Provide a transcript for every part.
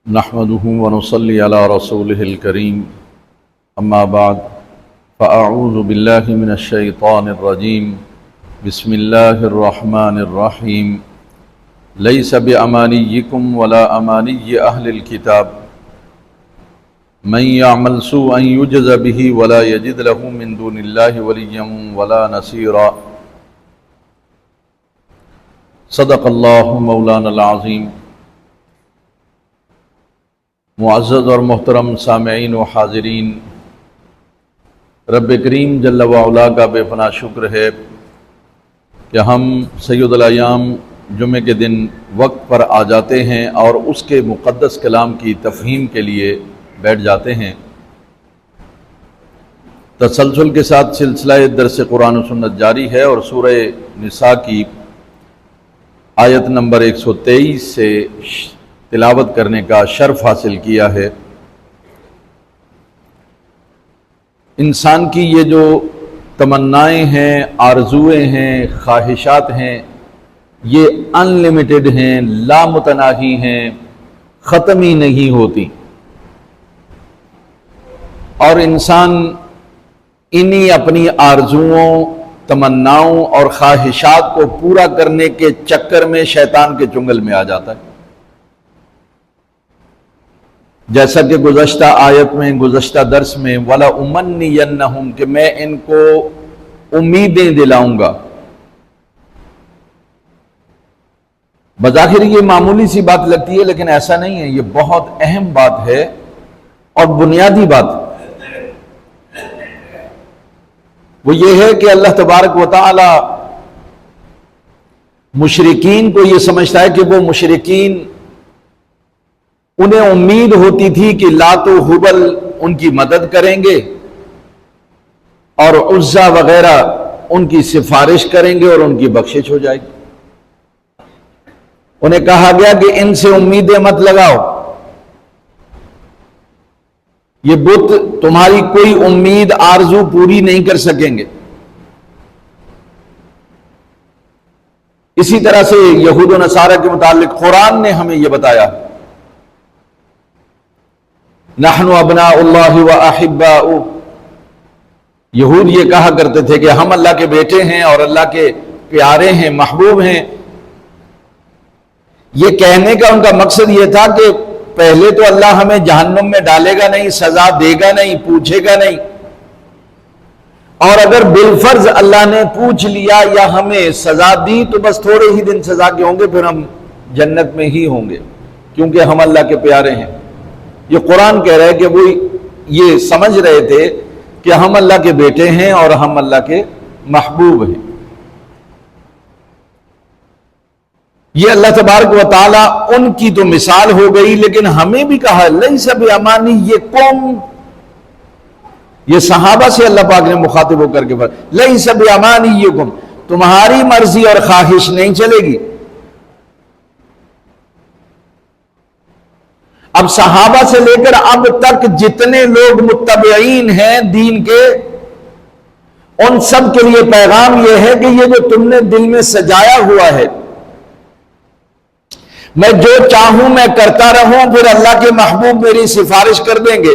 نحمده ونصلي على رسوله الكريم اما بعد فاعوذ بالله من الشيطان الرجيم بسم الله الرحمن الرحيم ليس بأمانيكم ولا أماني أهل الكتاب من يعمل سوءا يجز به ولا يجد له من دون الله وليا ولا نصيرا صدق الله مولانا العظيم۔ معزز اور محترم سامعین و حاضرین، رب کریم جل وعلا کا بے پناہ شکر ہے کہ ہم سید الایام جمعے کے دن وقت پر آ جاتے ہیں اور اس کے مقدس کلام کی تفہیم کے لیے بیٹھ جاتے ہیں۔ تسلسل کے ساتھ سلسلہ درس قرآن و سنت جاری ہے اور سورہ نساء کی آیت نمبر 123 سے تلاوت کرنے کا شرف حاصل کیا ہے۔ انسان کی یہ جو تمنائیں ہیں، آرزوئیں ہیں، خواہشات ہیں، یہ ان لمیٹڈ ہیں، لامتناہی ہیں، ختم ہی نہیں ہوتی، اور انسان انہی اپنی آرزوؤں، تمناؤں اور خواہشات کو پورا کرنے کے چکر میں شیطان کے چنگل میں آ جاتا ہے۔ جیسا کہ گزشتہ آیت میں، گزشتہ درس میں وَلَأُمَنِّيَنَّهُمْ کہ میں ان کو امیدیں دلاؤں گا۔ بظاہر یہ معمولی سی بات لگتی ہے، لیکن ایسا نہیں ہے، یہ بہت اہم بات ہے اور بنیادی بات ہے۔ وہ یہ ہے کہ اللہ تبارک و تعالی مشرکین کو یہ سمجھتا ہے کہ وہ مشرکین، انہیں امید ہوتی تھی کہ لات و حبل ان کی مدد کریں گے اور عزا وغیرہ ان کی سفارش کریں گے اور ان کی بخشش ہو جائے گی۔ انہیں کہا گیا کہ ان سے امیدیں مت لگاؤ، یہ بت تمہاری کوئی امید آرزو پوری نہیں کر سکیں گے۔ اسی طرح سے یہود و نصارہ کے متعلق قرآن نے ہمیں یہ بتایا، نحن ابناء اللہ و احباؤہ، یہود یہ کہا کرتے تھے کہ ہم اللہ کے بیٹے ہیں اور اللہ کے پیارے ہیں، محبوب ہیں۔ یہ کہنے کا ان کا مقصد یہ تھا کہ پہلے تو اللہ ہمیں جہنم میں ڈالے گا نہیں، سزا دے گا نہیں، پوچھے گا نہیں، اور اگر بالفرض اللہ نے پوچھ لیا یا ہمیں سزا دی تو بس تھوڑے ہی دن سزا کے ہوں گے، پھر ہم جنت میں ہی ہوں گے، کیونکہ ہم اللہ کے پیارے ہیں۔ یہ قرآن کہہ رہے ہے کہ وہ یہ سمجھ رہے تھے کہ ہم اللہ کے بیٹے ہیں اور ہم اللہ کے محبوب ہیں۔ یہ اللہ تبارک و تعالیٰ ان کی تو مثال ہو گئی، لیکن ہمیں بھی کہا لیس بِأَمَانِيِّكُمْ، یہ صحابہ سے اللہ پاک نے مخاطب ہو کر کے لیس بِأَمَانِيِّكُمْ، تمہاری مرضی اور خواہش نہیں چلے گی۔ اب صحابہ سے لے کر اب تک جتنے لوگ متبعین ہیں دین کے، ان سب کے لیے پیغام یہ ہے کہ یہ جو تم نے دل میں سجایا ہوا ہے، میں جو چاہوں میں کرتا رہوں، پھر اللہ کے محبوب میری سفارش کر دیں گے۔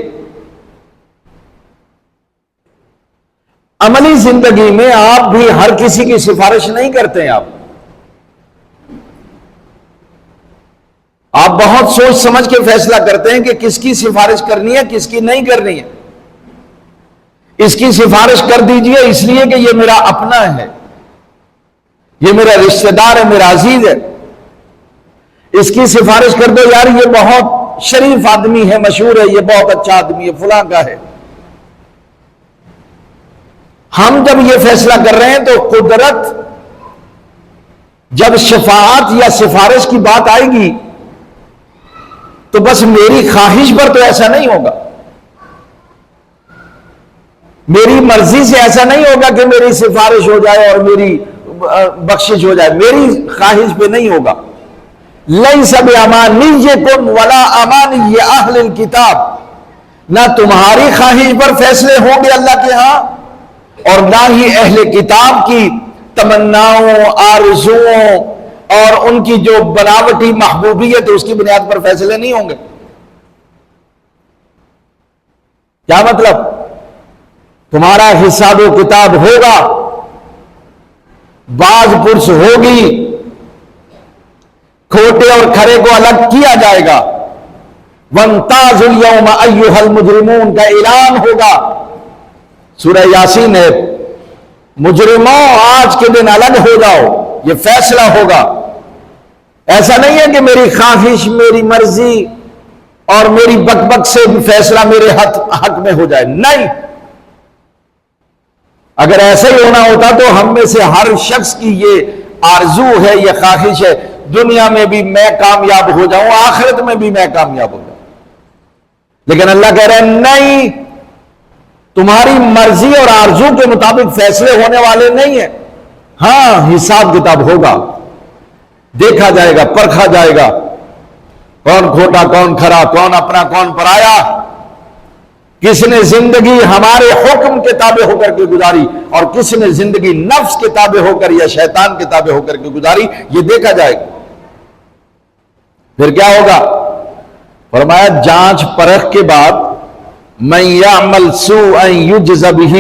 عملی زندگی میں آپ بھی ہر کسی کی سفارش نہیں کرتے ہیں، آپ بہت سوچ سمجھ کے فیصلہ کرتے ہیں کہ کس کی سفارش کرنی ہے، کس کی نہیں کرنی ہے۔ اس کی سفارش کر دیجئے اس لیے کہ یہ میرا اپنا ہے، یہ میرا رشتہ دار ہے، میرا عزیز ہے۔ اس کی سفارش کر دو، یار یہ بہت شریف آدمی ہے، مشہور ہے، یہ بہت اچھا آدمی ہے، فلاں کا ہے۔ ہم جب یہ فیصلہ کر رہے ہیں تو قدرت جب شفاعت یا سفارش کی بات آئے گی تو بس میری خواہش پر تو ایسا نہیں ہوگا، میری مرضی سے ایسا نہیں ہوگا کہ میری سفارش ہو جائے اور میری بخشش ہو جائے، میری خواہش پہ نہیں ہوگا۔ لیس بِأَمَانِيِّكُمْ وَلَا أَمَانِيِّ أَهْلِ الْكِتَابِ، نہ تمہاری خواہش پر فیصلے ہوں گے اللہ کے ہاں، اور نہ ہی اہل کتاب کی تمناؤں، آرزوؤں اور ان کی جو بناوٹی محبوبیت ہے اس کی بنیاد پر فیصلے نہیں ہوں گے۔ کیا مطلب؟ تمہارا حساب و کتاب ہوگا، باز پرس ہوگی، کھوٹے اور کھرے کو الگ کیا جائے گا، وَامْتَازُوا الْيَوْمَ أَيُّهَا الْمُجْرِمُونَ کا اعلان ہوگا۔ سورہ یاسین ہے، مجرموں آج کے دن الگ ہو جاؤ، یہ فیصلہ ہوگا۔ ایسا نہیں ہے کہ میری خواہش، میری مرضی اور میری بک بک سے فیصلہ میرے حق میں ہو جائے، نہیں۔ اگر ایسا ہی ہونا ہوتا تو ہم میں سے ہر شخص کی یہ آرزو ہے، یہ خواہش ہے، دنیا میں بھی میں کامیاب ہو جاؤں، آخرت میں بھی میں کامیاب ہو جاؤں۔ لیکن اللہ کہہ رہے ہیں نہیں، تمہاری مرضی اور آرزو کے مطابق فیصلے ہونے والے نہیں ہیں۔ ہاں، حساب کتاب ہوگا، دیکھا جائے گا، پرکھا جائے گا، کون کھوٹا کون کھرا، کون اپنا کون پرایا، کس نے زندگی ہمارے حکم کے تابع ہو کر کے گزاری اور کس نے زندگی نفس کے تابع ہو کر یا شیطان کے تابع ہو کر کے گزاری، یہ دیکھا جائے گا۔ پھر کیا ہوگا؟ فرمایا جانچ پرکھ کے بعد من یعمل سوءا یجز بہ،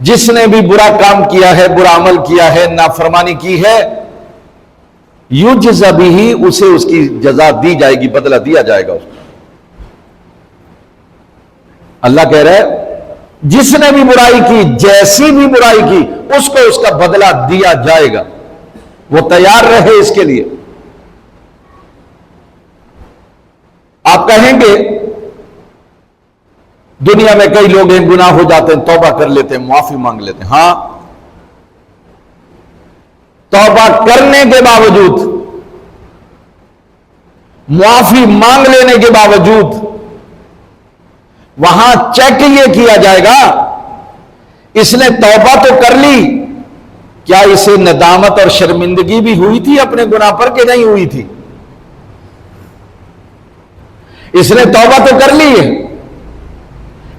جس نے بھی برا کام کیا ہے، برا عمل کیا ہے، نافرمانی کی ہے، یجز بہ، اسے اس کی جزا دی جائے گی، بدلہ دیا جائے گا اس کو۔ اللہ کہہ رہا ہے جس نے بھی برائی کی، جیسی بھی برائی کی، اس کو اس کا بدلہ دیا جائے گا، وہ تیار رہے اس کے لیے۔ آپ کہیں گے دنیا میں کئی لوگ ہیں گناہ ہو جاتے ہیں، توبہ کر لیتے ہیں، معافی مانگ لیتے ہیں۔ ہاں، توبہ کرنے کے باوجود، معافی مانگ لینے کے باوجود، وہاں چیک یہ کیا جائے گا اس نے توبہ تو کر لی، کیا اسے ندامت اور شرمندگی بھی ہوئی تھی اپنے گناہ پر کہ نہیں ہوئی تھی؟ اس نے توبہ تو کر لی ہے،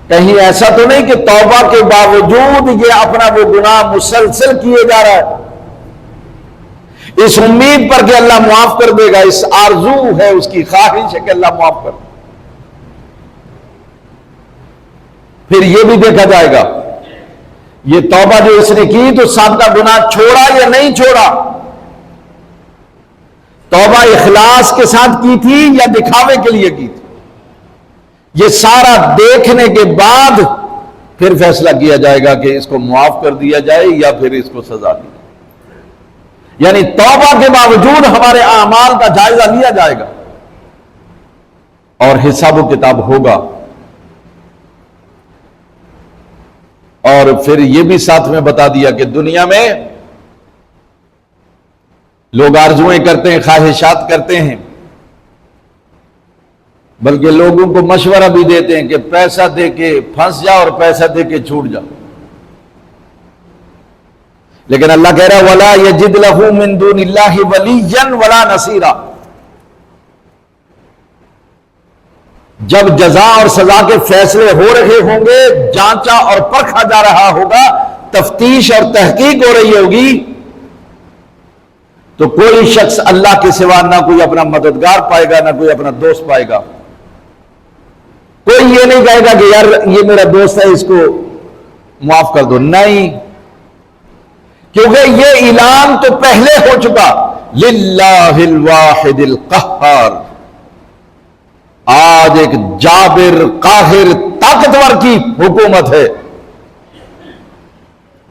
کہیں ایسا تو نہیں کہ توبہ کے باوجود یہ اپنا وہ گناہ مسلسل کیے جا رہا ہے، اس امید پر کہ اللہ معاف کر دے گا، اس آرزو ہے، اس کی خواہش ہے کہ اللہ معاف کر دے۔ پھر یہ بھی دیکھا جائے گا یہ توبہ جو اس نے کی تو سابقہ گناہ چھوڑا یا نہیں چھوڑا، توبہ اخلاص کے ساتھ کی تھی یا دکھاوے کے لیے کی تھی، یہ سارا دیکھنے کے بعد پھر فیصلہ کیا جائے گا کہ اس کو معاف کر دیا جائے یا پھر اس کو سزا دی جائے۔ یعنی توبہ کے باوجود ہمارے اعمال کا جائزہ لیا جائے گا اور حساب و کتاب ہوگا۔ اور پھر یہ بھی ساتھ میں بتا دیا کہ دنیا میں لوگ آرزویں کرتے ہیں، خواہشات کرتے ہیں، بلکہ لوگوں کو مشورہ بھی دیتے ہیں کہ پیسہ دے کے پھنس جاؤ اور پیسہ دے کے چھوٹ جاؤ، لیکن اللہ کہہ رہا ہے وَلَا يَجِدْ لَهُ مِن دُونِ اللَّهِ وَلِيًّا وَلَا نَصِيرًا۔ جب جزا اور سزا کے فیصلے ہو رہے ہوں گے، جانچا اور پرکھا جا رہا ہوگا، تفتیش اور تحقیق ہو رہی ہوگی، تو کوئی شخص اللہ کے سوا نہ کوئی اپنا مددگار پائے گا، نہ کوئی اپنا دوست پائے گا۔ کوئی یہ نہیں کہے گا کہ یار یہ میرا دوست ہے اس کو معاف کر دو، نہیں، کیونکہ یہ اعلان تو پہلے ہو چکا، للہ الواحد القہار، آج ایک جابر قاہر طاقتور کی حکومت ہے،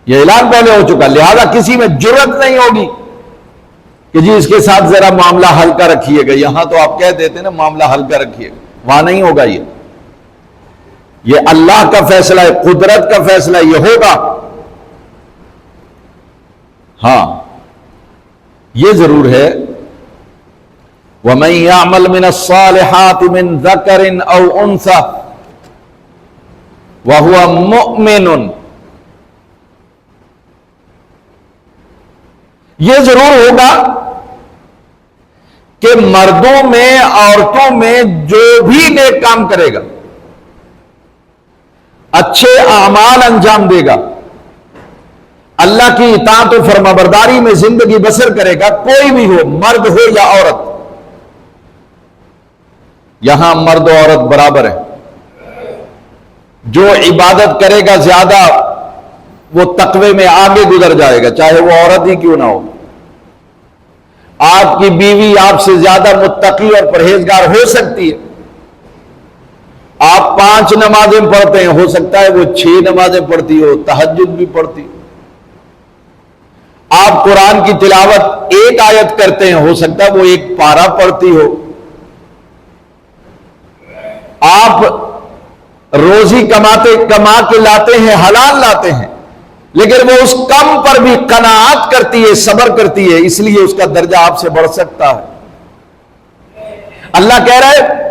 یہ اعلان پہلے ہو چکا، لہذا کسی میں جرت نہیں ہوگی کہ جی اس کے ساتھ ذرا معاملہ ہلکا رکھیے گا۔ یہاں تو آپ کہہ دیتے نا معاملہ ہلکا رکھیے گا، وہاں نہیں ہوگا، یہ اللہ کا فیصلہ ہے، قدرت کا فیصلہ یہ ہوگا۔ ہاں یہ ضرور ہے وَمَن يَعْمَلْ مِنَ الصَّالِحَاتِ مِن ذَكَرٍ أَوْ أُنثَىٰ وَهُوَ مُؤْمِنٌ، یہ ضرور ہوگا کہ مردوں میں عورتوں میں جو بھی نیک کام کرے گا، اچھے اعمال انجام دے گا، اللہ کی اطاعت و فرمانبرداری میں زندگی بسر کرے گا، کوئی بھی ہو، مرد ہو یا عورت، یہاں مرد و عورت برابر ہے، جو عبادت کرے گا زیادہ وہ تقوی میں آگے گزر جائے گا، چاہے وہ عورت ہی کیوں نہ ہو۔ آپ کی بیوی آپ سے زیادہ متقی اور پرہیزگار ہو سکتی ہے۔ آپ 5 نمازیں پڑھتے ہیں، ہو سکتا ہے وہ 6 نمازیں پڑھتی ہو، تہجد بھی پڑھتی ہو۔ آپ قرآن کی تلاوت 1 آیت کرتے ہیں، ہو سکتا ہے وہ 1 پارہ پڑھتی ہو۔ آپ روزی کما کے لاتے ہیں، حلال لاتے ہیں، لیکن وہ اس کم پر بھی قناعت کرتی ہے، صبر کرتی ہے، اس لیے اس کا درجہ آپ سے بڑھ سکتا ہے۔ اللہ کہہ رہا ہے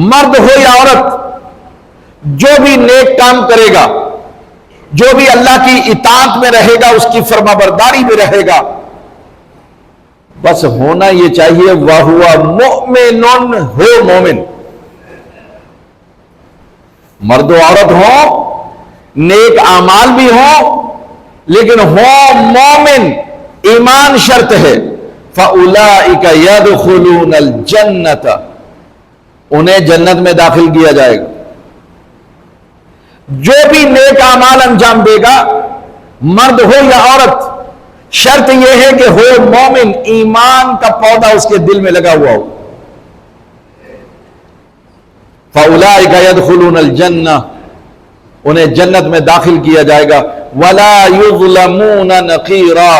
مرد ہو یا عورت، جو بھی نیک کام کرے گا، جو بھی اللہ کی اطاعت میں رہے گا، اس کی فرمانبرداری میں رہے گا، بس ہونا یہ چاہیے وَهُوَ مُؤْمِنٌ، ہو مومن۔ مرد و عورت ہو، نیک اعمال بھی ہو، لیکن ہو مومن، ایمان شرط ہے۔ فَأُولَئِكَ يَدْخُلُونَ الْجَنَّةَ، انہیں جنت میں داخل کیا جائے گا۔ جو بھی نیک اعمال انجام دے گا، مرد ہو یا عورت، شرط یہ ہے کہ ہو مومن، ایمان کا پودا اس کے دل میں لگا ہوا ہو۔ فَأُولَئِكَ يَدْخُلُونَ الْجَنَّةَ، انہیں جنت میں داخل کیا جائے گا۔ وَلَا يُظْلَمُونَ نَقِيرًا،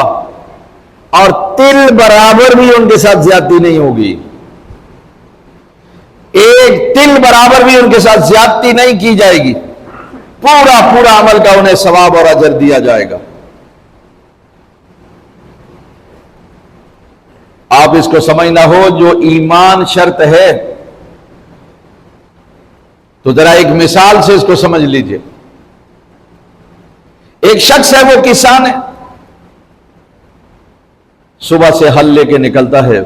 اور تل برابر بھی ان کے ساتھ زیادتی نہیں ہوگی، ایک تل برابر بھی ان کے ساتھ زیادتی نہیں کی جائے گی، پورا عمل کا انہیں ثواب اور اجر دیا جائے گا۔ آپ اس کو سمجھنا ہو، جو ایمان شرط ہے، تو ذرا ایک مثال سے اس کو سمجھ لیجئے۔ ایک شخص ہے، وہ کسان ہے، صبح سے ہل لے کے نکلتا ہے،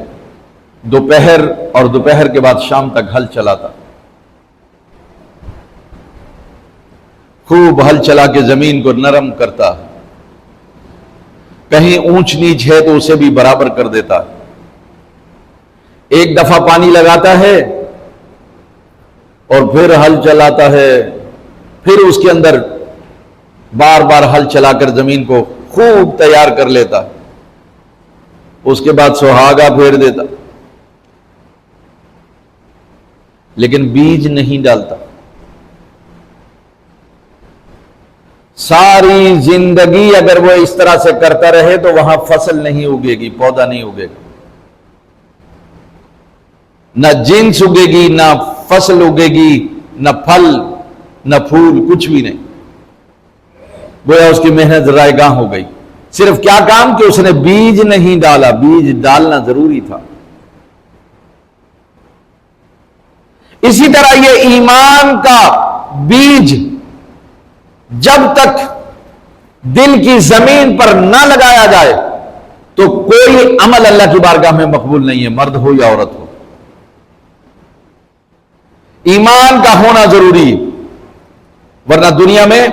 دوپہر اور دوپہر کے بعد شام تک ہل چلاتا، خوب ہل چلا کے زمین کو نرم کرتا، کہیں اونچ نیچ ہے تو اسے بھی برابر کر دیتا۔ ایک دفعہ پانی لگاتا ہے اور پھر ہل چلاتا ہے، پھر اس کے اندر بار بار ہل چلا کر زمین کو خوب تیار کر لیتا، اس کے بعد سہاگا پھیر دیتا، لیکن بیج نہیں ڈالتا۔ ساری زندگی اگر وہ اس طرح سے کرتا رہے تو وہاں فصل نہیں اگے گی، پودا نہیں اگے گا، نہ جنس اگے گی، نہ فصل اگے گی، نہ پھل، نہ پھول، کچھ بھی نہیں۔ گویا اس کی محنت رائے گاہ ہو گئی۔ صرف کیا کام کہ اس نے بیج نہیں ڈالا، بیج ڈالنا ضروری تھا۔ اسی طرح یہ ایمان کا بیج جب تک دل کی زمین پر نہ لگایا جائے تو کوئی عمل اللہ کی بارگاہ میں مقبول نہیں ہے، مرد ہو یا عورت ہو۔ ایمان کا ہونا ضروری ہے، ورنہ دنیا میں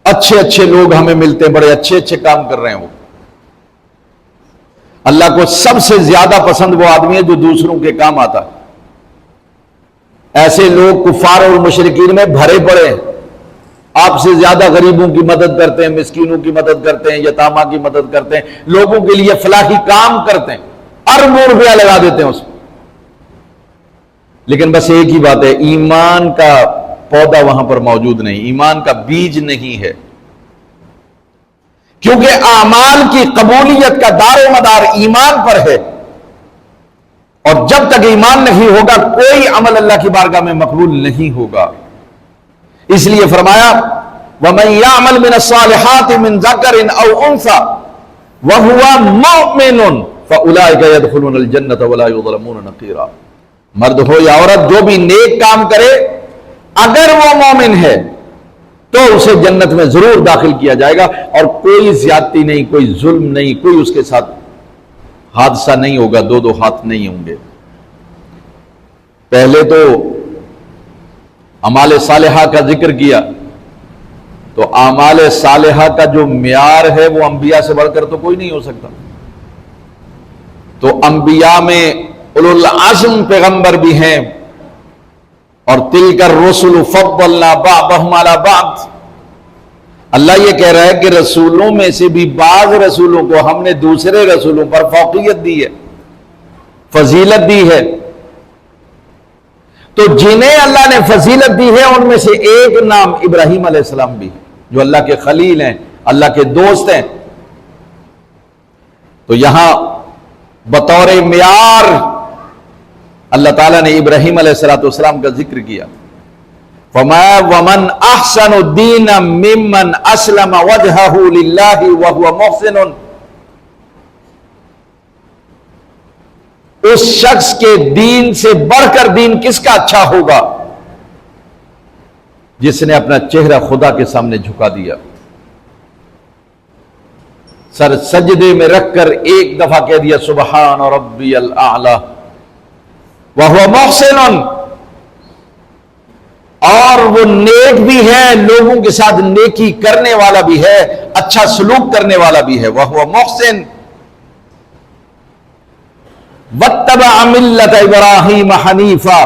اچھے لوگ ہمیں ملتے ہیں، بڑے اچھے کام کر رہے ہیں، وہ اللہ کو سب سے زیادہ پسند وہ آدمی ہے جو دوسروں کے کام آتا ہے۔ ایسے لوگ کفار اور مشرکین میں بھرے پڑے ہیں، آپ سے زیادہ غریبوں کی مدد کرتے ہیں، مسکینوں کی مدد کرتے ہیں، یتامہ کی مدد کرتے ہیں، لوگوں کے لیے فلاحی کام کرتے ہیں، اربوں روپیہ لگا دیتے ہیں اس میں، لیکن بس ایک ہی بات ہے، ایمان کا پودا وہاں پر موجود نہیں، ایمان کا بیج نہیں ہے، کیونکہ اعمال کی قبولیت کا دار و مدار ایمان پر ہے، اور جب تک ایمان نہیں ہوگا کوئی عمل اللہ کی بارگاہ میں مقبول نہیں ہوگا۔ اس لیے فرمایا وَمَن يَعْمَلْ مِنَ الصَّالِحَاتِ مِن ذَكَرٍ أَوْ أُنثَىٰ وَهُوَ مُؤْمِنٌ فَأُولَٰئِكَ يَدْخُلُونَ الْجَنَّةَ وَلَا يُظْلَمُونَ نَقِيرًا، مرد ہو یا عورت جو بھی نیک کام کرے اگر وہ مومن ہے تو اسے جنت میں ضرور داخل کیا جائے گا، اور کوئی زیادتی نہیں، کوئی ظلم نہیں، کوئی اس کے ساتھ حادثہ نہیں ہوگا، دو ہاتھ نہیں ہوں گے۔ پہلے تو اعمال صالحہ کا ذکر کیا، تو اعمال صالحہ کا جو معیار ہے وہ انبیاء سے بڑھ کر تو کوئی نہیں ہو سکتا۔ تو انبیاء میں اولو العزم پیغمبر بھی ہیں، اور تلک الرسل فضلنا بعضهم علی بعض، اللہ یہ کہہ رہا ہے کہ رسولوں میں سے بھی بعض رسولوں کو ہم نے دوسرے رسولوں پر فوقیت دی ہے، فضیلت دی ہے۔ تو جنہیں اللہ نے فضیلت دی ہے ان میں سے ایک نام ابراہیم علیہ السلام بھی ہے، جو اللہ کے خلیل ہیں، اللہ کے دوست ہیں۔ تو یہاں بطور معیار اللہ تعالیٰ نے ابراہیم علیہ السلام کا ذکر کیا، فَمَا وَمَنْ أَحْسَنُ دِينًا مِّمَّنْ أَسْلَمَ وَجْهَهُ لِلَّهِ وَهُوَ مُحْسِنٌ، اس شخص کے دین سے بڑھ کر دین کس کا اچھا ہوگا؟ جس نے اپنا چہرہ خدا کے سامنے جھکا دیا، سر سجدے میں رکھ کر ایک دفعہ کہہ دیا سبحان ربی الاعلی وہو محسن، اور وہ نیک بھی ہے، لوگوں کے ساتھ نیکی کرنے والا بھی ہے، اچھا سلوک کرنے والا بھی ہے، وہو محسن۔ واتبع ملت ابراہیم حنیفا،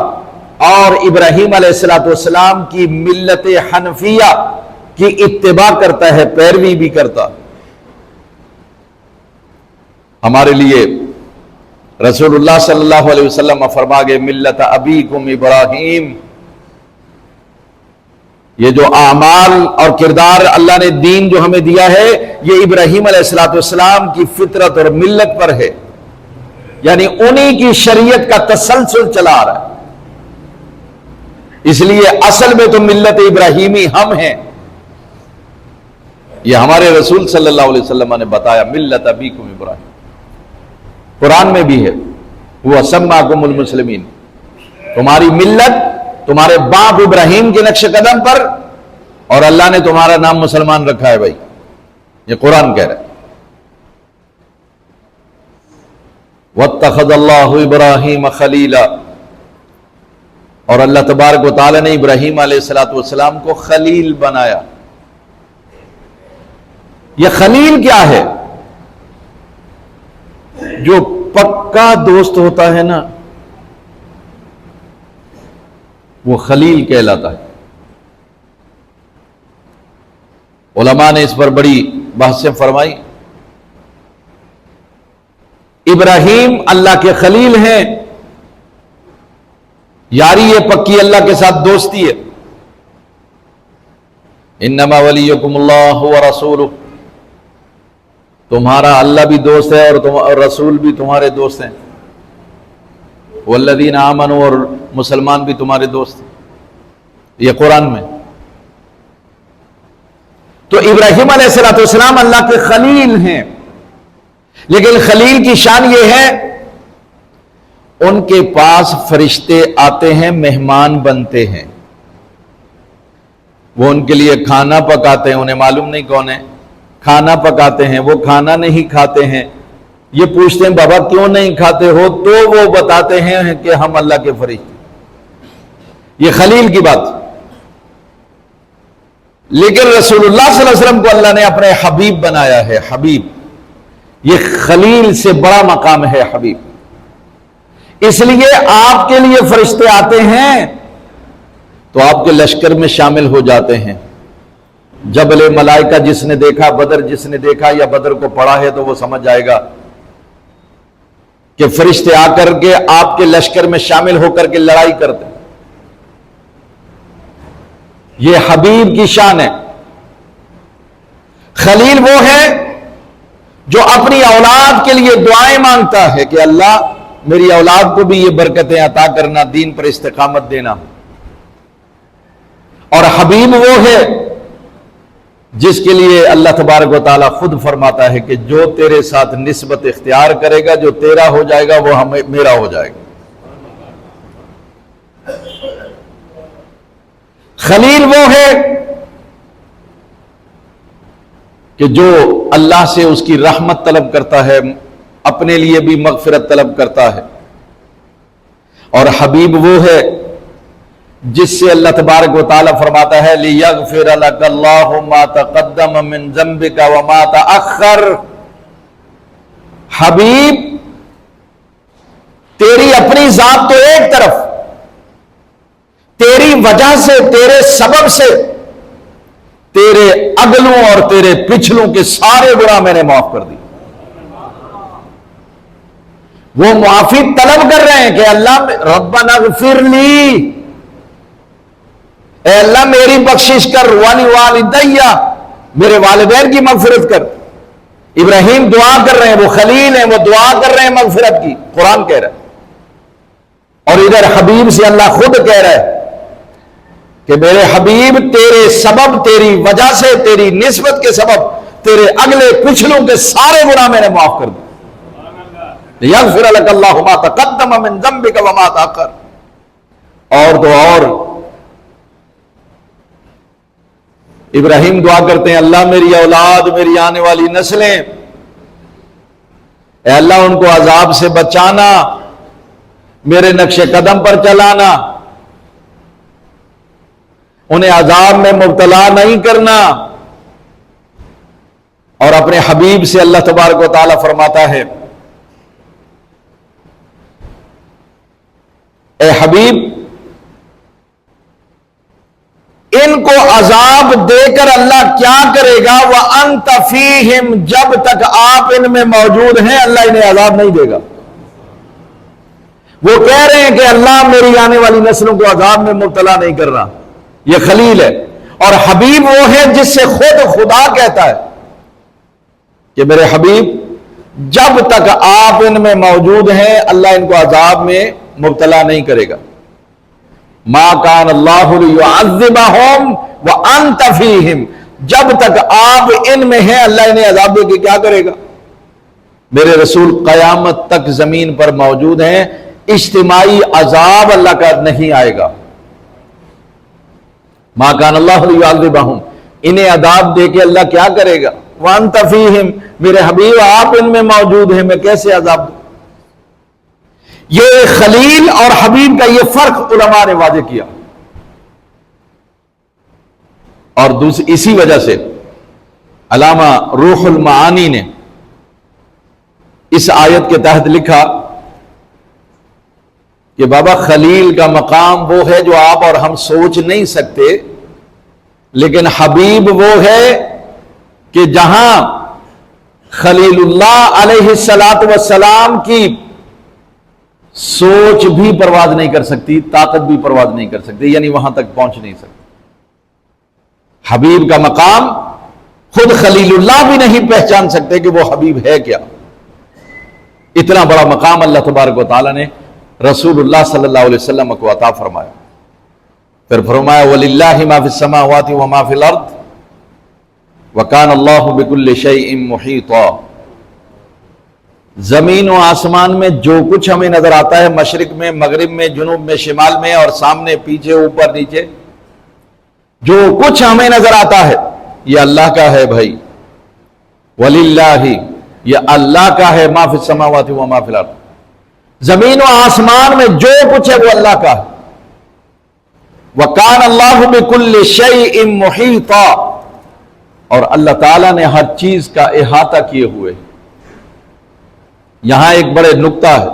اور ابراہیم علیہ السلام کی ملت حنفیہ کی اتباع کرتا ہے، پیروی بھی کرتا۔ ہمارے لیے رسول اللہ صلی اللہ علیہ وسلم فرما گئے ملت ابیکم ابراہیم، یہ جو اعمال اور کردار اللہ نے دین جو ہمیں دیا ہے یہ ابراہیم علیہ السلام کی فطرت اور ملت پر ہے، یعنی انہی کی شریعت کا تسلسل چلا آ رہا ہے، اس لیے اصل میں تو ملت ابراہیمی ہم ہیں، یہ ہمارے رسول صلی اللہ علیہ وسلم نے بتایا ملت ابیکم ابراہیم، قرآن میں بھی ہے وہ سماکم المسلمین، تمہاری ملت تمہارے باپ ابراہیم کے نقش قدم پر، اور اللہ نے تمہارا نام مسلمان رکھا ہے بھائی، یہ قرآن کہہ رہا ہے۔ وَاتَّخَذَ اللَّهُ إِبْرَاهِيمَ خَلِيلًا، اور اللہ تبارک و تعالی نے ابراہیم علیہ السلام کو خلیل بنایا۔ یہ خلیل کیا ہے؟ جو پکا دوست ہوتا ہے نا وہ خلیل کہلاتا ہے۔ علماء نے اس پر بڑی بحثیں فرمائی۔ ابراہیم اللہ کے خلیل ہیں، یاری یہ پکی اللہ کے ساتھ دوستی ہے۔ انما ولیکم اللہ ورسولہ، تمہارا اللہ بھی دوست ہے اور رسول بھی تمہارے دوست ہیں، والذین آمنوا، اور مسلمان بھی تمہارے دوست ہیں، یہ قرآن میں۔ تو ابراہیم علیہ السلام اللہ کے خلیل ہیں، لیکن خلیل کی شان یہ ہے ان کے پاس فرشتے آتے ہیں، مہمان بنتے ہیں، وہ ان کے لیے کھانا پکاتے ہیں، انہیں معلوم نہیں کون ہے، کھانا پکاتے ہیں، وہ کھانا نہیں کھاتے ہیں، یہ پوچھتے ہیں بابا کیوں نہیں کھاتے ہو، تو وہ بتاتے ہیں کہ ہم اللہ کے فرشتے، یہ خلیل کی بات۔ لیکن رسول اللہ صلی اللہ علیہ وسلم کو اللہ نے اپنے حبیب بنایا ہے، حبیب، یہ خلیل سے بڑا مقام ہے حبیب، اس لیے آپ کے لیے فرشتے آتے ہیں تو آپ کے لشکر میں شامل ہو جاتے ہیں۔ جبل ملائکہ جس نے دیکھا، بدر جس نے دیکھا یا بدر کو پڑھا ہے تو وہ سمجھ جائے گا کہ فرشتے آ کر کے آپ کے لشکر میں شامل ہو کر کے لڑائی کرتے، یہ حبیب کی شان ہے۔ خلیل وہ ہے جو اپنی اولاد کے لیے دعائیں مانگتا ہے کہ اللہ میری اولاد کو بھی یہ برکتیں عطا کرنا، دین پر استقامت دینا۔ اور حبیب وہ ہے جس کے لیے اللہ تبارک و تعالیٰ خود فرماتا ہے کہ جو تیرے ساتھ نسبت اختیار کرے گا، جو تیرا ہو جائے گا وہ میرا ہو جائے گا۔ خلیل وہ ہے کہ جو اللہ سے اس کی رحمت طلب کرتا ہے، اپنے لیے بھی مغفرت طلب کرتا ہے، اور حبیب وہ ہے جس سے اللہ تبارک و تعالیٰ فرماتا ہے لِيَغْفِرَ لَكَ اللَّهُ مَا تَقَدَّمَ مِن ذَنبِكَ وَمَا تَأَخَّرَ۔ حبیب تیری اپنی ذات تو ایک طرف، تیری وجہ سے، تیرے سبب سے تیرے اگلوں اور تیرے پچھلوں کے سارے گناہ میں نے معاف کر دی۔ وہ معافی طلب کر رہے ہیں کہ اللہ ربنا اغفر لی، اے اللہ میری بخشش کر، ولی والدیہ، میرے والدین کی مغفرت کر۔ ابراہیم دعا کر رہے ہیں، وہ خلیل ہیں، وہ دعا کر رہے ہیں مغفرت کی، قرآن کہہ رہا ہے۔ اور ادھر حبیب سے اللہ خود کہہ رہا ہے کہ میرے حبیب تیرے سبب، تیری وجہ سے، تیری نسبت کے سبب تیرے اگلے پچھلوں کے سارے گناہ میں نے معاف کر دی۔ یغفر لک اللہ ما تقدم من ذنبک وما تاخر۔ اور تو اور ابراہیم دعا کرتے ہیں، اللہ میری اولاد، میری آنے والی نسلیں، اے اللہ ان کو عذاب سے بچانا، میرے نقش قدم پر چلانا، انہیں عذاب میں مبتلا نہیں کرنا۔ اور اپنے حبیب سے اللہ تبارک و تعالی فرماتا ہے، اے حبیب ان کو عذاب دے کر اللہ کیا کرے گا؟ وَأَنْتَ فِيهِمْ، جب تک آپ ان میں موجود ہیں اللہ انہیں عذاب نہیں دے گا۔ وہ کہہ رہے ہیں کہ اللہ میری آنے والی نسلوں کو عذاب میں مبتلا نہیں کر رہا، یہ خلیل ہے۔ اور حبیب وہ ہے جس سے خود خدا کہتا ہے کہ میرے حبیب جب تک آپ ان میں موجود ہیں اللہ ان کو عذاب میں مبتلا نہیں کرے گا۔ ما کان اللہ لیعذبہم وانت فیہم، جب تک آپ ان میں ہیں اللہ انہیں عذاب دے کے کیا کرے گا؟ میرے رسول قیامت تک زمین پر موجود ہیں، اجتماعی عذاب اللہ کا نہیں آئے گا۔ ما کان اللہ لیعذبہم، انہیں عذاب دے کے اللہ کیا کرے گا؟ وانت فیہم، میرے حبیب آپ ان میں موجود ہیں، میں کیسے عذاب دوں؟ یہ خلیل اور حبیب کا یہ فرق علماء نے واضح کیا۔ اور اسی وجہ سے علامہ روح المعانی نے اس آیت کے تحت لکھا کہ بابا خلیل کا مقام وہ ہے جو آپ اور ہم سوچ نہیں سکتے، لیکن حبیب وہ ہے کہ جہاں خلیل اللہ علیہ السلام کی سوچ بھی پرواز نہیں کر سکتی، طاقت بھی پرواز نہیں کر سکتی، یعنی وہاں تک پہنچ نہیں سکتی۔ حبیب کا مقام خود خلیل اللہ بھی نہیں پہچان سکتے کہ وہ حبیب ہے کیا۔ اتنا بڑا مقام اللہ تبارک و تعالیٰ نے رسول اللہ صلی اللہ علیہ وسلم کو عطا فرمایا۔ پھر فرمایا وَلِلَّهِ مَا فِي السَّمَاوَاتِ وَمَا فِي الْأَرْضِ وَكَانَ اللَّهُ بِكُلِّ شَيْءٍ مُحِيطًا۔ زمین و آسمان میں جو کچھ ہمیں نظر آتا ہے، مشرق میں، مغرب میں، جنوب میں، شمال میں، اور سامنے پیچھے اوپر نیچے، جو کچھ ہمیں نظر آتا ہے یہ اللہ کا ہے بھائی۔ وَلِلَّهِ، یہ اللہ کا ہے، مَا فِي السَّمَاوَاتِ وَمَا فِي الْأَرْضِ، زمین و آسمان میں جو کچھ ہے وہ اللہ کا ہے۔ وَكَانَ اللَّهُ بِكُلِّ شَيْءٍ مُحِيطًا، اور اللہ تعالیٰ نے ہر چیز کا احاطہ کیے ہوئے۔ یہاں ایک بڑے نکتہ ہے،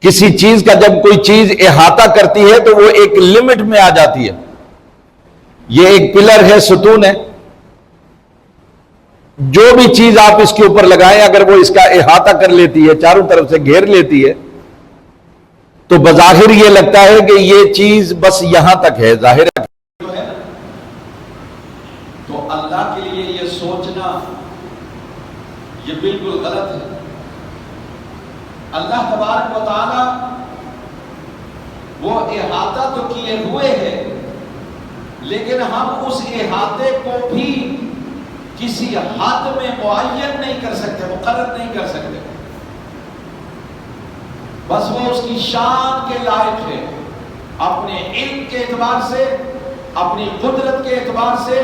کسی چیز کا جب کوئی چیز احاطہ کرتی ہے تو وہ ایک لمٹ میں آ جاتی ہے۔ یہ ایک پلر ہے، ستون ہے، جو بھی چیز آپ اس کے اوپر لگائیں اگر وہ اس کا احاطہ کر لیتی ہے، چاروں طرف سے گھیر لیتی ہے، تو بظاہر یہ لگتا ہے کہ یہ چیز بس یہاں تک ہے، ظاہر ہے۔ تو اللہ کے لیے یہ سوچنا یہ بالکل غلط ہے۔ اللہ تبارک و تعالی وہ احاطہ تو کیے ہوئے ہے، لیکن ہم اس احاطے کو بھی کسی حد میں معین نہیں کر سکتے، مقرر نہیں کر سکتے۔ بس وہ اس کی شان کے لائق ہے، اپنے علم کے اعتبار سے، اپنی قدرت کے اعتبار سے،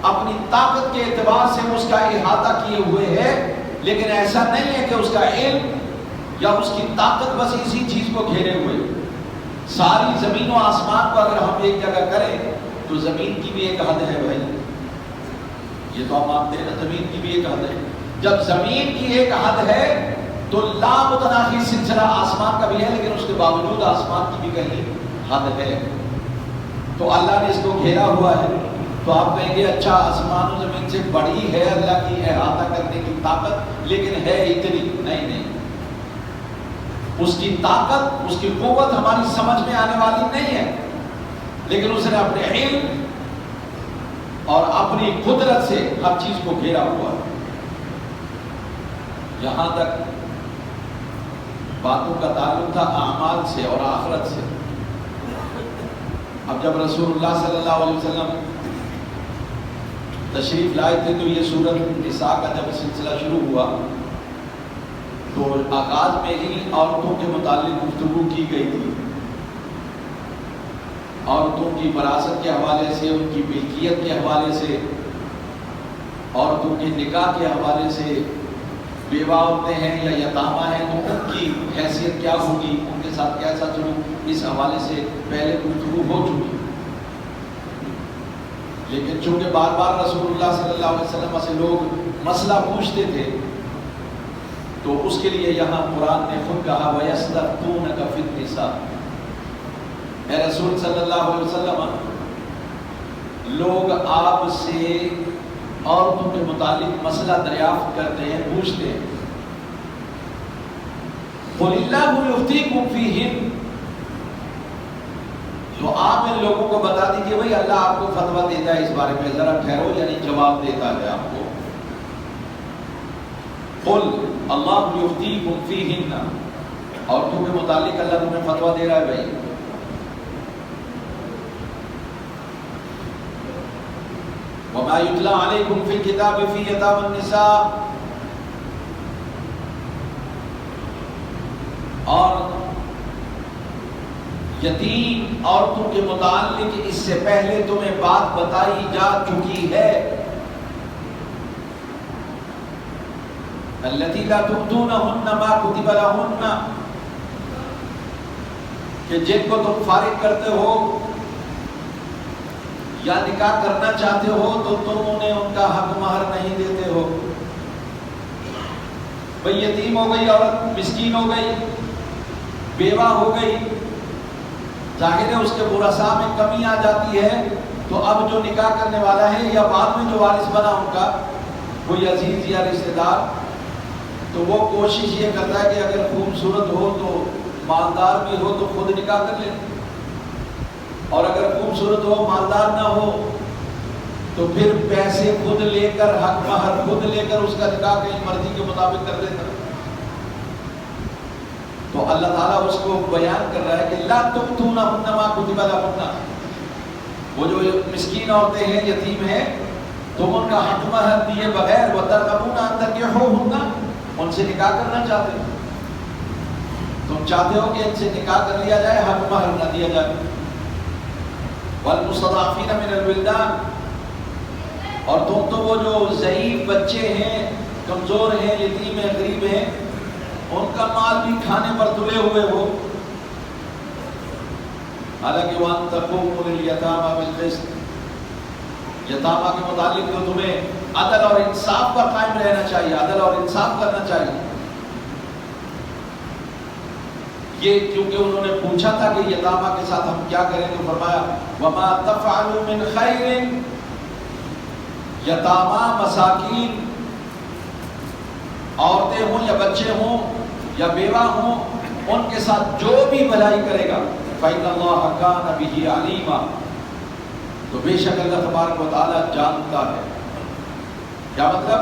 اپنی طاقت کے اعتبار سے اس کا احاطہ کیے ہوئے ہے، لیکن ایسا نہیں ہے کہ اس کا علم یا اس کی طاقت بس اسی چیز کو گھیرے ہوئے۔ ساری زمین و آسمان کو اگر ہم ایک جگہ کریں تو زمین کی بھی ایک حد ہے بھائی، یہ تو ہم مانتے ہیں نا، زمین کی بھی ایک حد ہے۔ جب زمین کی ایک حد ہے تو لا متناہی سلسلہ آسمان کا بھی ہے، لیکن اس کے باوجود آسمان کی بھی کہیں حد ہے. تو اللہ نے اس کو گھیرا ہوا ہے. تو آپ کہیں گے اچھا آسمان و زمین سے بڑی ہے اللہ کی احاطہ کرنے کی طاقت، لیکن ہے اتنی نہیں. اس کی طاقت، اس کی قوت ہماری سمجھ میں آنے والی نہیں ہے، لیکن اس نے اپنے علم اور اپنی قدرت سے ہر چیز کو گھیرا ہوا ہے. یہاں تک باتوں کا تعلق تھا اعمال سے اور آخرت سے. اب جب رسول اللہ صلی اللہ علیہ وسلم تشریف لائے تھے تو یہ سورۃ نساء کا جب سلسلہ شروع ہوا تو آغاز میں ہی عورتوں کے متعلق گفتگو کی گئی تھی. عورتوں کی وراثت کے حوالے سے، ان کی ملکیت کے حوالے سے، عورتوں کے نکاح کے حوالے سے، بیوہ عورتیں ہیں یا یتامہ ہیں تو ان کی حیثیت کیا ہوگی، ان کے ساتھ کیسا سلوک، اس حوالے سے پہلے گفتگو ہو چکی. لیکن چونکہ بار بار رسول اللہ صلی اللہ علیہ وسلم سے لوگ مسئلہ پوچھتے تھے تو اس کے لیے یہاں قرآن نے خود کہا وَيَسْتَفْتُونَكَ فِي النِّسَاءِ. اے رسول صلی اللہ علیہ وسلم، لوگ آپ سے عورتوں کے متعلق مسئلہ دریافت کرتے ہیں، پوچھتے ہیں. قُلِ اللَّهُ يُفْتِيكُمْ فِيهِنَّ. تو آپ ان لوگوں کو بتا دیجئے بھئی اللہ آپ کو فتویٰ دیتا ہے اس بارے میں. ذرا ٹھہرو، یعنی جواب دیتا ہے آپ کو. قُلْ اللَّهُ يُفْتِيكُمْ فِيهِنَّ. عورتوں کے متعلق اللہ تمہیں فتویٰ دے رہا ہے بھائی. وَمَا يُتْلَى عَلَيْكُمْ فِي الْكِتَابِ فِي يَتَامَى النِّسَاءِ. اور یتیم عورتوں کے متعلق اس سے پہلے تمہیں بات بتائی جا چکی ہے. الَّتِي لَا تُؤْتُونَهُنَّ مَا كُتِبَ لَهُنَّ. کہ جن کو تم فارغ کرتے ہو یا نکاح کرنا چاہتے ہو تو تم انہیں ان کا حق مہر نہیں دیتے ہو. بھئی یتیم ہو گئی عورت، مسکین ہو گئی، بیوہ ہو گئی، ظاہر ہے اس کے ورثاء میں کمی آ جاتی ہے. تو اب جو نکاح کرنے والا ہے یا بعد میں جو وارث بنا ان کا کوئی عزیز یا رشتہ دار، تو وہ کوشش یہ کرتا ہے کہ اگر خوبصورت ہو تو مالدار بھی ہو تو خود نکاح کر لے، اور اگر خوبصورت ہو مالدار نہ ہو تو پھر پیسے خود لے کر، حق مہر خود لے کر اس کا نکاح کہیں مرضی کے مطابق کر دیتا. تو اللہ تعالیٰ اس کو بیان کر رہا ہے کہ لا تؤتونہن ما کتب لہن. وہ جو مسکین عورتیں ہیں، یتیم ہیں، تم ان کا حق مہر دیے بغیر وترغبون ان تنکحوہن، ان سے نکاح کرنا چاہتے ہو، تم چاہتے ہو کہ ان سے نکاح کر لیا جائے، حق مہر نہ دیا جائے. والمستضعفین من الولدان. اور تم تو وہ جو ضعیف بچے ہیں، کمزور ہیں، یتیم ہیں، غریب ہیں، ان کا مال بھی کھانے پر تلے ہوئے ہو. حالانکہ وَأَن تَقُومُوا لِلْيَتَامَى بِالْقِسْطِ. یتامہ کے متعلق تو تمہیں عدل اور انصاف پر قائم رہنا چاہیے، عدل اور انصاف کرنا چاہیے. یہ کیونکہ انہوں نے پوچھا تھا کہ یتامہ کے ساتھ ہم کیا کریں، تو فرمایا وَمَا تَفْعَلُوا مِنْ خَيْرٍ. یتامہ، مساکین، عورتیں ہوں یا بچے ہوں یا بیوہ ہوں، ان کے ساتھ جو بھی بھلائی کرے گا فَإِنَّ اللَّهَ كَانَ بِهِ عَلِيمًا. تو بے شک اللہ تبارک و تعالیٰ جانتا ہے. کیا مطلب؟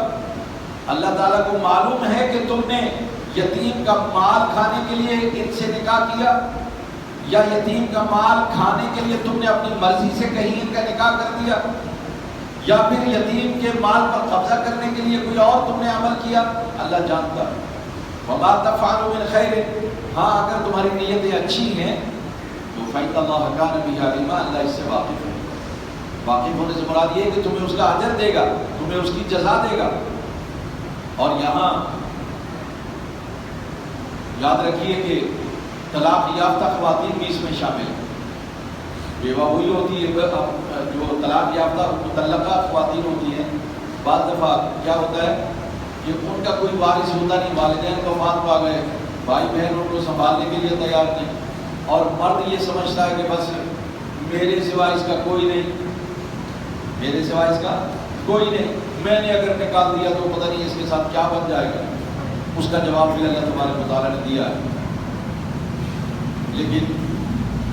اللہ تعالیٰ کو معلوم ہے کہ تم نے یتیم کا مال کھانے کے لیے ان سے نکاح کیا، یا یتیم کا مال کھانے کے لیے تم نے اپنی مرضی سے کہیں ان کا نکاح کر دیا، یا پھر یتیم کے مال پر قبضہ کرنے کے لیے کوئی اور تم نے عمل کیا. اللہ جانتا ہے. وَمَا تَفْعَلُوا مِنْ خَيْرٍ. ہاں اگر تمہاری نیتیں اچھی ہیں تو فَإِنَّ اللَّهَ كَانَ بِهِ عَلِيمًا. اللہ اس سے واقف ہے. واقف ہونے سے مراد یہ ہے کہ تمہیں اس کا اجر دے گا، تمہیں اس کی جزا دے گا. اور یہاں یاد رکھیے کہ طلاق یافتہ خواتین بھی اس میں شامل ہیں. بیوہ وہی ہوتی ہے جو طلاق یافتہ مطلقہ خواتین ہوتی ہیں. بعض دفعہ کیا ہوتا ہے کہ ان کا کوئی وارث ہوتا نہیں، والدین وفات پا گئے، بھائی بہن ان کو سنبھالنے کے لیے تیار نہیں، اور مرد یہ سمجھتا ہے کہ بس میرے سوا اس کا کوئی نہیں، میرے سوا اس کا کوئی نہیں، میں نے اگر نکال دیا تو پتہ نہیں اس کے ساتھ کیا بن جائے گا۔ اس کا جواب بھی اللہ تبارک و تعالیٰ نے دیا ہے، لیکن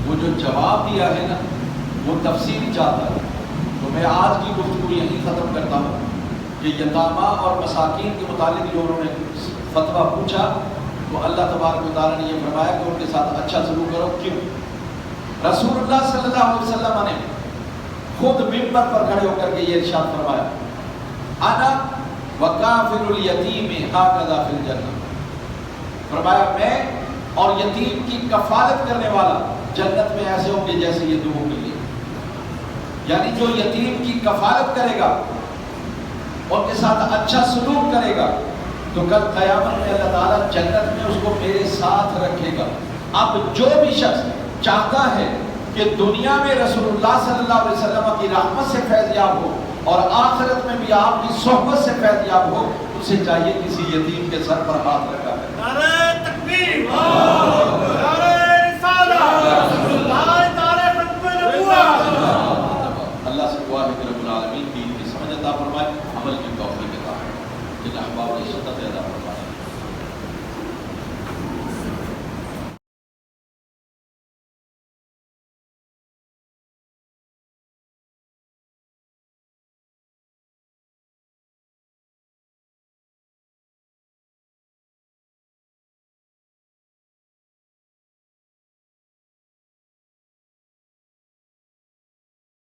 وہ جو جواب دیا ہے نا وہ تفصیل چاہتا ہے۔ تو میں آج کی گفتگو یہیں ختم کرتا ہوں کہ یتامہ اور مساکین کے متعلق جو انہوں نے فتویٰ پوچھا تو اللہ تبارک و تعالیٰ نے یہ فرمایا کہ ان کے ساتھ اچھا سلوک کرو۔ کیوں؟ رسول اللہ صلی اللہ علیہ وسلم نے خود ممبر پر کھڑے ہو کر کے یہ ارشاد فرمایا، انا وکافل الیتیم ہکذا فی الجنہ، فرمایا میں اور یتیم کی کفالت کرنے والا جنت میں ایسے ہوں گے جیسے یہ دو کے لیے، یعنی جو یتیم کی کفالت کرے گا، ان کے ساتھ اچھا سلوک کرے گا، تو کل قیامت میں اللہ تعالیٰ جنت میں اس کو میرے ساتھ رکھے گا۔ اب جو بھی شخص چاہتا ہے کہ دنیا میں رسول اللہ صلی اللہ علیہ وسلم کی رحمت سے فیض یاب ہو اور آخرت میں بھی آپ کی صحبت سے فیض یاب ہو، اسے چاہیے کسی یتیم کے سر پر ہاتھ رکھا ہے۔ نعرہ تکبیر، نعرہ رسالت، نعرہ ختم نبوت۔